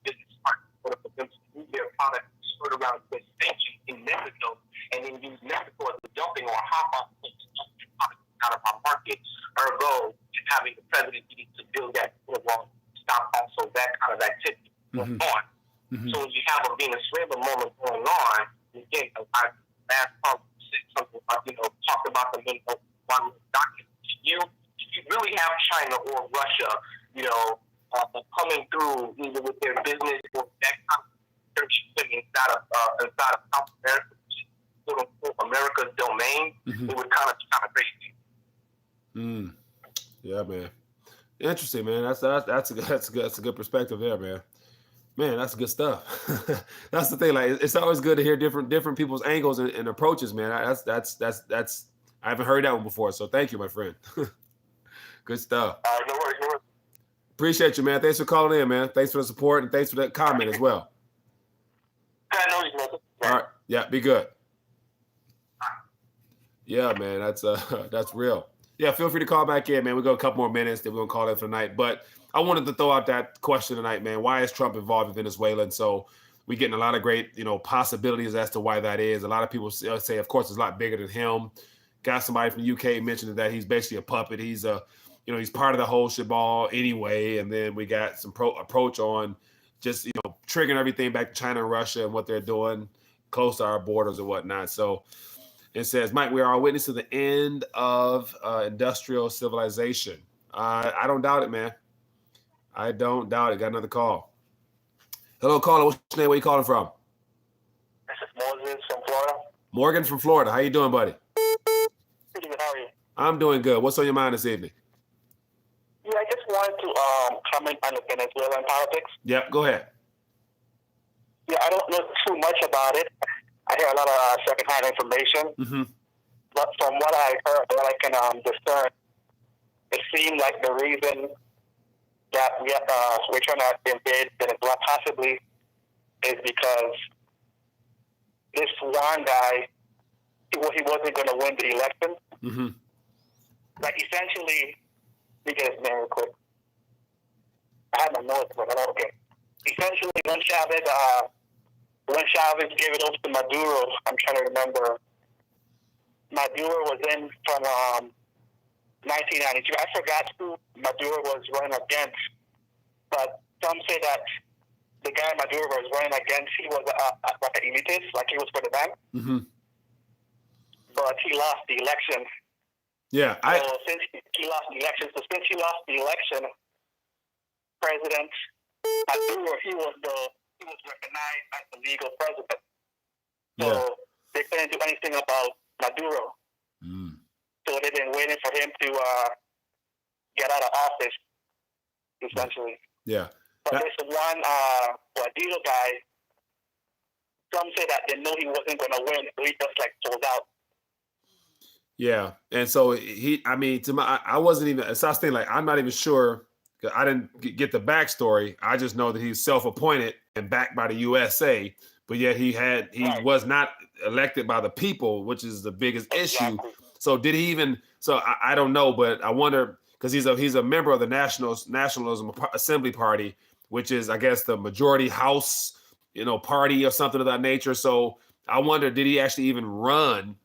D: business partner for them to move their products skirt around U.S. sanctions in Mexico, and then use Mexico as the dumping or hop-off place to dump their products out of our market. Ergo, having the president needing to build that wall, stop also that kind of activity going on. Mm-hmm. So when you have a Venezuela moment going on, again, I last call said something about, talked about the minimum one document. If you really have China or Russia, coming through either with their business or that kind of inside of South America, quote unquote America's domain, it would kind of crazy.
A: Yeah, man. Interesting, man. That's a good perspective there, man. Man, that's good stuff. That's the thing. Like, it's always good to hear different people's angles and approaches, man. That's I haven't heard that one before. So thank you, my friend. Good stuff.
D: No worries.
A: Appreciate you, man. Thanks for calling in, man. Thanks for the support and thanks for that comment as well.
D: All
A: right. Yeah, be good. Yeah, man. That's real. Yeah, feel free to call back in, man. We got a couple more minutes, then we're going to call it for tonight. But I wanted to throw out that question tonight, man. Why is Trump involved in Venezuela? And so we're getting a lot of great, possibilities as to why that is. A lot of people say, of course, it's a lot bigger than him. Got somebody from the UK mentioned that he's basically a puppet. He's he's part of the whole sheball anyway. And then we got some approach on just, triggering everything back to China and Russia and what they're doing close to our borders and whatnot. So it says, Mike, we are witness to the end of industrial civilization. I don't doubt it, man. I don't doubt it. Got another call. Hello, caller. What's your name? Where you calling from?
C: This is Morgan from Florida.
A: Morgan from Florida. How you doing, buddy?
C: Pretty good. How are you?
A: I'm doing good. What's on your mind this evening?
C: Yeah, I just wanted to comment on the Venezuelan politics.
A: Yep, go ahead.
C: Yeah, I don't know too much about it. I hear a lot of secondhand information, but from what I heard, what I can discern, it seemed like the reason that we're trying to invade Venezuela possibly is because this one guy, he wasn't going to win the election. Like, essentially, let me get his name real quick. I have my notes, but I don't okay. Essentially, when Chavez gave it over to Maduro, I'm trying to remember, Maduro was in from 1992. I forgot who Maduro was running against, but some say that the guy Maduro was running against, he was like an elitist, like he was for the bank. but he lost the election.
A: Yeah,
C: so since he lost the election, President Maduro, he was recognized as the legal president. So they couldn't do anything about Maduro. So they've been waiting for him to get out of office, essentially.
A: Yeah.
C: But there's one Guadillo guy. Some say that they know he wasn't going to win, so he just like pulled out.
A: Yeah, and so I wasn't even. So I was thinking, like, I'm not even sure. I didn't get the backstory. I just know that he's self-appointed and backed by the USA, but yet he was not elected by the people, which is the biggest issue. So did he even? So I don't know, but I wonder, because he's a member of the Nationalism Assembly Party, which is, I guess, the majority House, party or something of that nature. So I wonder, did he actually even run,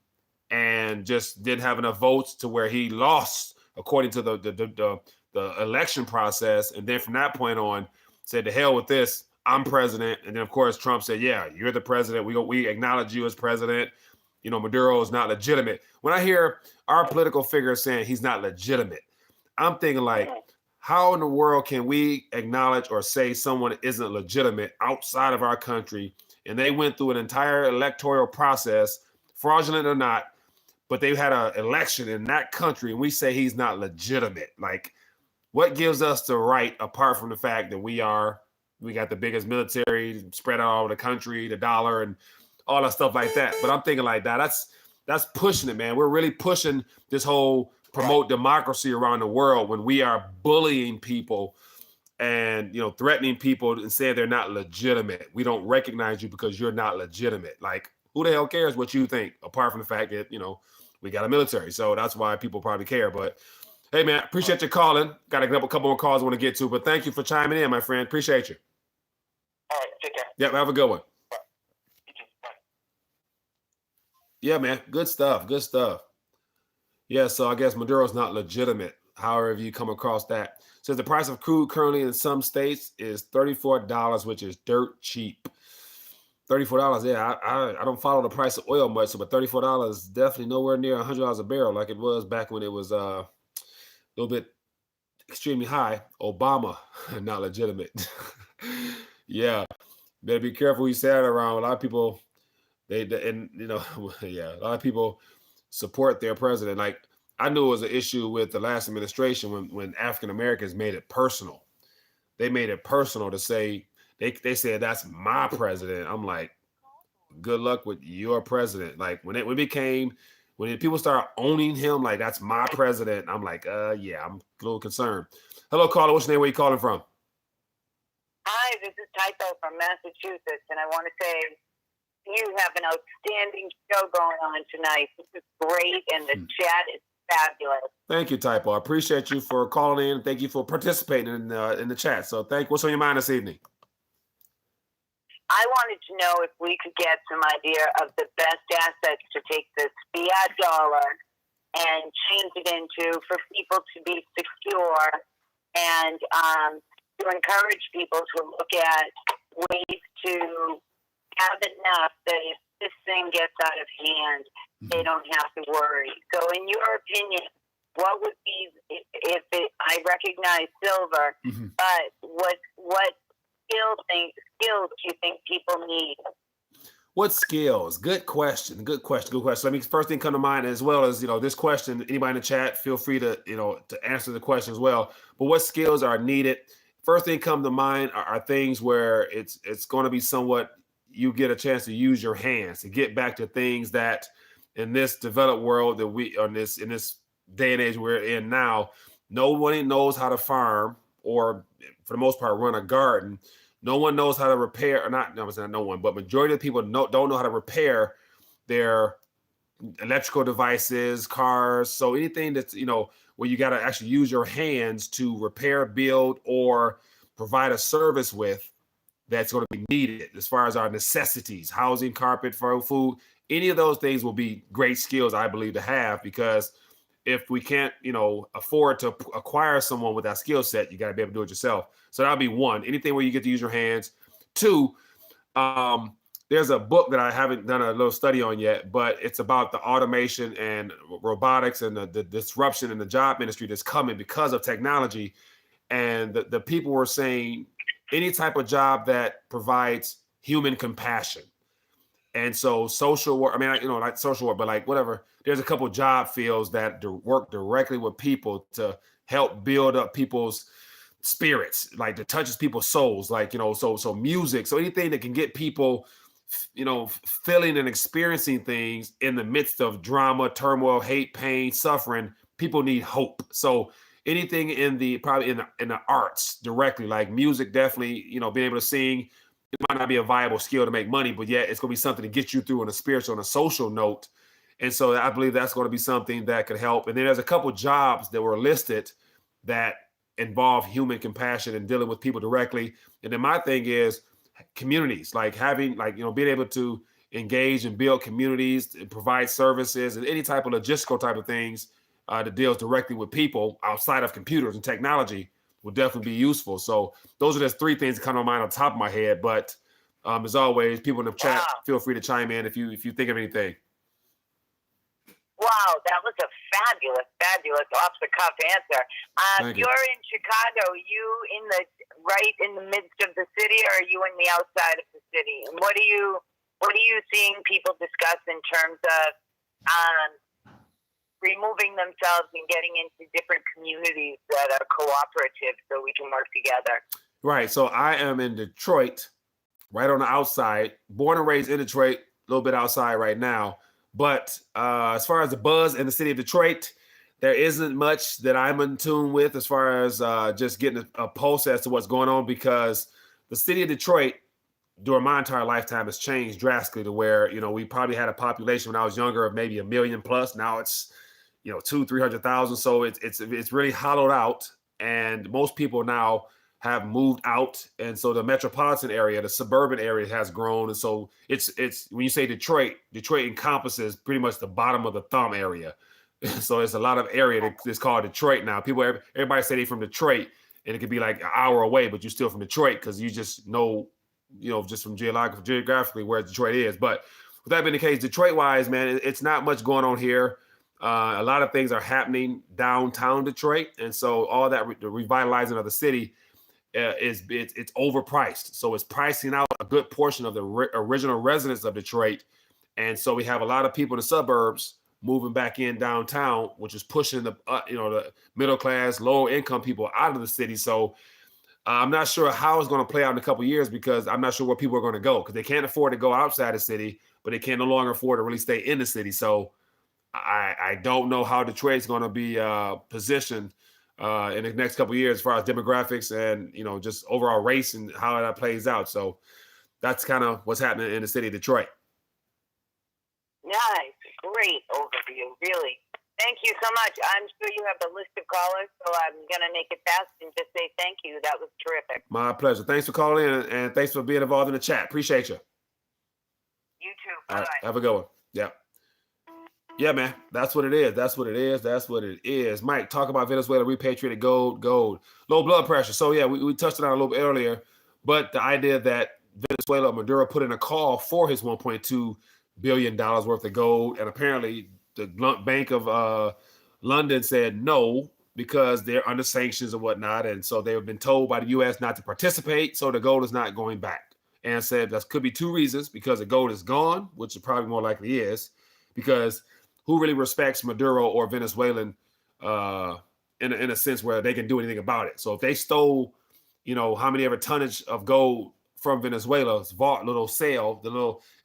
A: and just didn't have enough votes to where he lost according to the election process, and then from that point on said, to hell with this, I'm president. And then of course Trump said, yeah, you're the president, we acknowledge you as president. Maduro is not legitimate. When I hear our political figures saying he's not legitimate, I'm thinking, like, how in the world can we acknowledge or say someone isn't legitimate outside of our country, and they went through an entire electoral process, fraudulent or not, but they had an election in that country, and we say he's not legitimate? Like, what gives us the right, apart from the fact that we got the biggest military spread out all over the country, the dollar, and all that stuff like that? But I'm thinking, like, that's pushing it, man. We're really pushing this whole promote democracy around the world when we are bullying people and, threatening people and saying they're not legitimate. We don't recognize you because you're not legitimate. Like, who the hell cares what you think, apart from the fact that, we got a military. So that's why people probably care. But hey, man, appreciate you calling. Got a couple more calls I want to get to, but thank you for chiming in, my friend. Appreciate you.
C: All right, take care.
A: Yep, have a good one.
C: Bye.
A: Yeah, man, good stuff. Yeah, so I guess Maduro's not legitimate. However you come across that. Says the price of crude currently in some states is $34, which is dirt cheap. $34, yeah. I don't follow the price of oil much, but $34 is definitely nowhere near $100 a barrel like it was back when it was a little bit extremely high. Obama, not legitimate. Yeah, better be careful who you say that around. A lot of people, a lot of people support their president. Like, I knew it was an issue with the last administration when African Americans made it personal. They made it personal to say, they said, that's my president. I'm like, good luck with your president. Like, when people start owning him, like, that's my president, I'm like, yeah, I'm a little concerned. Hello, caller. What's your name? Where you calling from?
E: Hi, this is Typo from Massachusetts, and I want to say you have an outstanding show going on tonight. This is great, and the chat is fabulous.
A: Thank you, Typo. I appreciate you for calling in. Thank you for participating in the chat. So what's on your mind this evening?
E: I wanted to know if we could get some idea of the best assets to take this fiat dollar and change it into for people to be secure, and to encourage people to look at ways to have enough that if this thing gets out of hand, they don't have to worry. So in your opinion, what would be, I recognize silver, but what skills do you think people need?
A: What skills? Good question. Let me first thing come to mind, as well as, this question, anybody in the chat, feel free to, to answer the question as well. But what skills are needed? First thing come to mind are things where it's going to be somewhat, you get a chance to use your hands to get back to things that in this developed world that in this day and age we're in now, no one knows how to farm, or for the most part run a garden. No one knows how to repair, but majority of people don't know how to repair their electrical devices, cars. So anything that's, where you got to actually use your hands to repair, build, or provide a service with, that's going to be needed as far as our necessities, housing, carpet, food, any of those things will be great skills, I believe, to have, because if we can't, afford to acquire someone with that skill set, you got to be able to do it yourself. So that'll be one. Anything where you get to use your hands. Two, there's a book that I haven't done a little study on yet, but it's about the automation and robotics and the disruption in the job industry that's coming because of technology. And the people were saying any type of job that provides human compassion. And so social work, I mean, like social work, but like whatever, there's a couple of job fields that work directly with people to help build up people's spirits, like that touches people's souls, like, so music, so anything that can get people, feeling and experiencing things in the midst of drama, turmoil, hate, pain, suffering. People need hope. So anything in the arts directly, like music, definitely, being able to sing, it might not be a viable skill to make money, but yet it's going to be something to get you through on a spiritual, on a social note. And so I believe that's going to be something that could help. And then there's a couple jobs that were listed that involve human compassion and dealing with people directly. And then my thing is communities, like having, being able to engage and build communities and provide services and any type of logistical type of things that deals directly with people outside of computers and technology will definitely be useful. So those are just three things that come to mind on top of my head. But as always, people in the chat, feel free to chime in if you think of anything.
E: Wow, that was a fabulous off-the-cuff answer. You're in Chicago. Are you right in the midst of the city, or are you in the outside of the city? And what are you seeing people discuss in terms of removing themselves and getting into different communities that are cooperative so we can work together?
A: Right. So I am in Detroit, right on the outside, born and raised in Detroit, a little bit outside right now. But as far as the buzz in the city of Detroit, there isn't much that I'm in tune with as far as just getting a pulse as to what's going on, because the city of Detroit during my entire lifetime has changed drastically to where, we probably had a population when I was younger of maybe 1 million plus. Now it's, 200,000-300,000. So it's really hollowed out, and most people now have moved out. And so the metropolitan area, the suburban area has grown. And so it's when you say Detroit encompasses pretty much the bottom of the thumb area. So it's a lot of area that's called Detroit now. Everybody say they're from Detroit, and it could be like an hour away, but you're still from Detroit because you just know, just from geographically where Detroit is. But with that being the case, Detroit wise, man, it's not much going on here. A lot of things are happening downtown Detroit. And so all that the revitalizing of the city, it's overpriced. So it's pricing out a good portion of the original residents of Detroit. And so we have a lot of people in the suburbs moving back in downtown, which is pushing the middle class, lower income people out of the city. So I'm not sure how it's going to play out in a couple of years, because I'm not sure where people are going to go, because they can't afford to go outside the city, but they can no longer afford to really stay in the city. So I don't know how Detroit's going to be positioned in the next couple of years as far as demographics and, just overall race and how that plays out. So that's kind of what's happening in the city of Detroit.
E: Nice. Great overview. Really. Thank you so much. I'm sure you have a list of callers, so I'm going to make it fast and just say thank you. That was terrific.
A: My pleasure. Thanks for calling in, and thanks for being involved in the chat. Appreciate you.
E: You too.
A: All
E: Bye-bye.
A: right, have a good one. Yeah. Yeah, man. That's what it is. That's what it is. Mike, talk about Venezuela, repatriated gold, low blood pressure. So, yeah, we touched on it a little bit earlier, but the idea that Venezuela, Maduro put in a call for his $1.2 billion worth of gold, and apparently the Bank of London said no because they're under sanctions and whatnot, and so they've been told by the U.S. not to participate, so the gold is not going back. And said that could be two reasons: because the gold is gone, which it probably more likely is, because who really respects Maduro or Venezuelan in a sense where they can do anything about it? So if they stole, how many ever tonnage of gold from Venezuela's vault, little sale,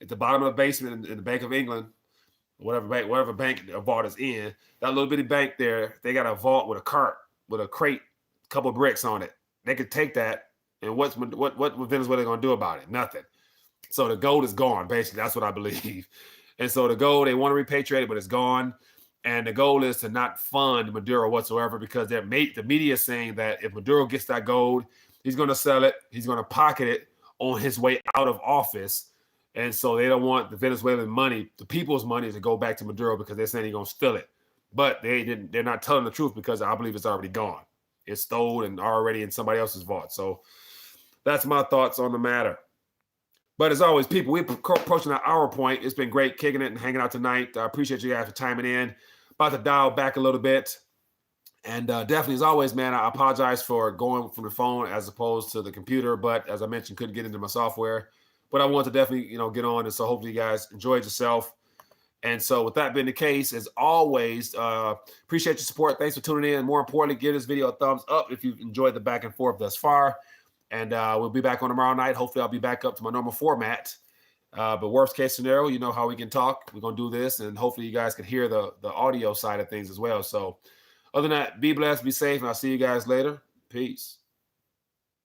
A: at the bottom of the basement in the Bank of England, whatever bank the vault is in, that little bitty bank there, they got a vault with a crate, couple of bricks on it. They could take that, and what Venezuela going to do about it? Nothing. So the gold is gone. Basically, that's what I believe. And so the gold, they want to repatriate it, but it's gone. And the goal is to not fund Maduro whatsoever, because the media is saying that if Maduro gets that gold, he's going to sell it. He's going to pocket it on his way out of office. And so they don't want the Venezuelan money, the people's money, to go back to Maduro, because they're saying he's going to steal it. But they're not telling the truth, because I believe it's already gone. It's stolen and already in somebody else's vault. So that's my thoughts on the matter. But as always, people, we're approaching that hour point. It's been great kicking it and hanging out tonight. I appreciate you guys for timing in. About to dial back a little bit. And definitely, as always, man, I apologize for going from the phone as opposed to the computer. But as I mentioned, couldn't get into my software. But I want to definitely, get on. And so hopefully you guys enjoyed yourself. And so with that being the case, as always, appreciate your support. Thanks for tuning in. More importantly, give this video a thumbs up if you've enjoyed the back and forth thus far. And we'll be back on tomorrow night. Hopefully I'll be back up to my normal format. But worst case scenario, you know how we can talk. We're going to do this. And hopefully you guys can hear the audio side of things as well. So other than that, be blessed, be safe, and I'll see you guys later. Peace.